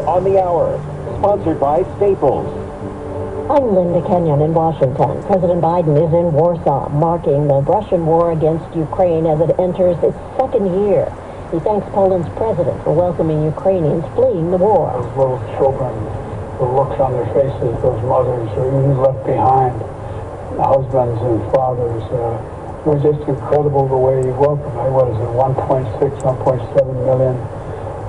on the Hour, sponsored by Staples. I'm Linda Kenyon in Washington. President Biden is in Warsaw, marking the Russian war against Ukraine as it enters its second year. He thanks Poland's president for welcoming Ukrainians fleeing the war. Those little children, the looks on their faces, those mothers who are left behind, husbands and fathers, it was just incredible the way he welcomed. What is it, 1.6, 1.7 million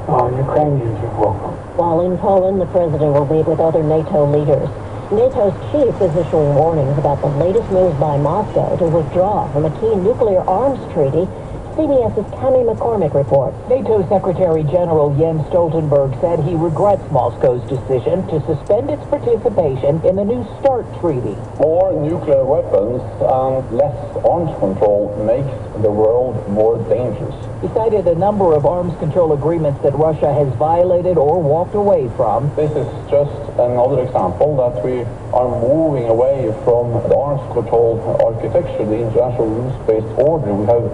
Ukrainians he welcomed. While in Poland, the president will meet with other NATO leaders. NATO's chief is issuing warnings about the latest moves by Moscow to withdraw from a key nuclear arms treaty. CBS's Tammy McCormick reports. NATO Secretary General Jens Stoltenberg said he regrets Moscow's decision to suspend its participation in the New START treaty. More nuclear weapons and less arms control makes the world more dangerous. He cited a number of arms control agreements that Russia has violated or walked away from. This is just another example that we are moving away from the arms control architecture, the international rules-based order we have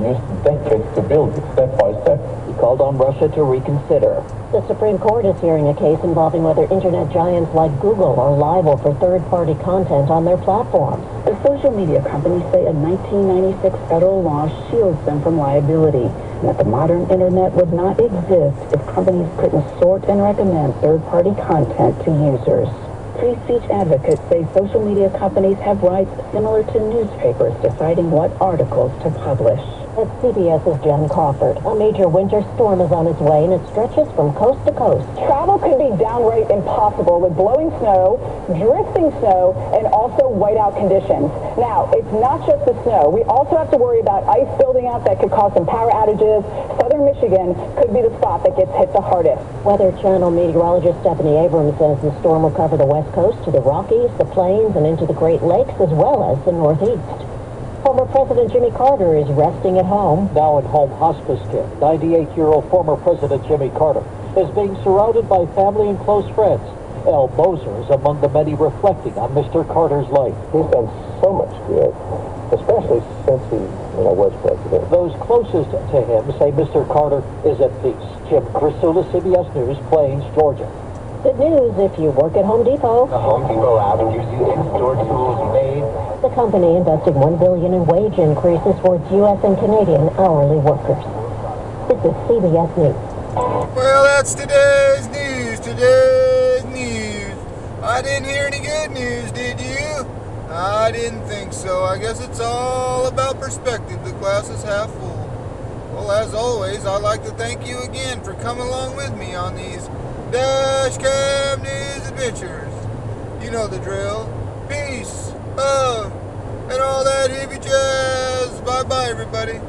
used decades to build step by step. He called on Russia to reconsider. The Supreme Court is hearing a case involving whether internet giants like Google are liable for third-party content on their platforms. The social media companies say a 1996 federal law shields them from liability, and that the modern internet would not exist if companies couldn't sort and recommend third-party content to users. Free speech advocates say social media companies have rights similar to newspapers deciding what articles to publish. At CBS's Jen Crawford, a major winter storm is on its way and it stretches from coast to coast. Travel could be downright impossible with blowing snow, drifting snow, and also whiteout conditions. Now, it's not just the snow. We also have to worry about ice building up that could cause some power outages. Southern Michigan could be the spot that gets hit the hardest. Weather Channel meteorologist Stephanie Abrams says the storm will cover the west coast to the Rockies, the Plains, and into the Great Lakes, as well as the Northeast. Former President Jimmy Carter is resting at home. Now in home hospice care, 98-year-old former President Jimmy Carter is being surrounded by family and close friends. Al Moser is among the many reflecting on Mr. Carter's life. He's done so much good, especially since he was president. Those closest to him say Mr. Carter is at peace. Jim Crisula, CBS News, Plains, Georgia. Good news if you work at Home Depot. The Home Depot Avenue in-store tools made. The company investing $1 billion in wage increases for its U.S. and Canadian hourly workers. This is CBS News. Well, that's today's news. Today's news. I didn't hear any good news, did you? I didn't think so. I guess it's all about perspective. The glass is half full. Well, as always, I'd like to thank you again for coming along with me on these Dashcam News adventures. You know the drill. Peace, love, and all that hippie jazz. Bye-bye, everybody.